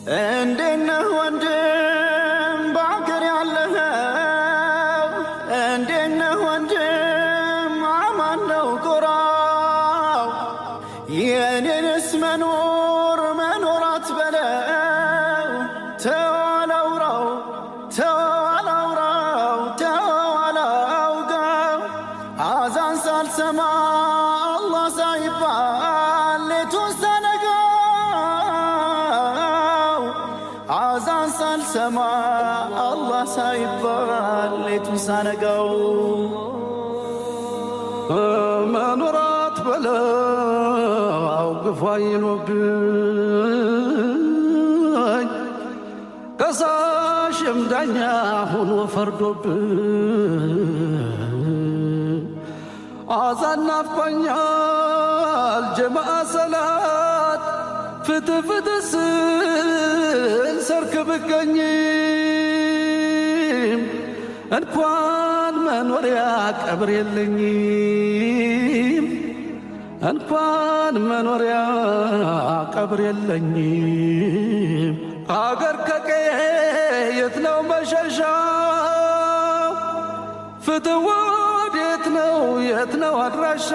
እንዴት ነህ ወንድም በአገር ያለኸው? እንዴት ነህ ወንድም አማን ነው ጎራው? የኔንስ መኖር አትበለው። ተው አላውራው ተው አላውራው ተው አላውጋው። አዛን ሳልሰማ አላህ ሳይባል ሌቱን ሳነጋው። አዛን ሳልሰማ አላህ ሳይባል ሌቱን ሳነጋው። መኖር አትበለው ግፋ ይኖብኝ ከሳሽም ዳኛ ሆኖ ፈርዶብኝ። አዛን ናፍቆኛል ጀማዓ ሰላት ፍትህ ፍትህ ስል ሰርክ ብገኝም እንኳን መኖሪያ ቀብር የለኝም። እንኳን መኖሪያ ቀብር የለኝም። አገር ከቀዬ የት ነው መሸሻው? ፍትህ ወዴት ነው የት ነው አድራሻ?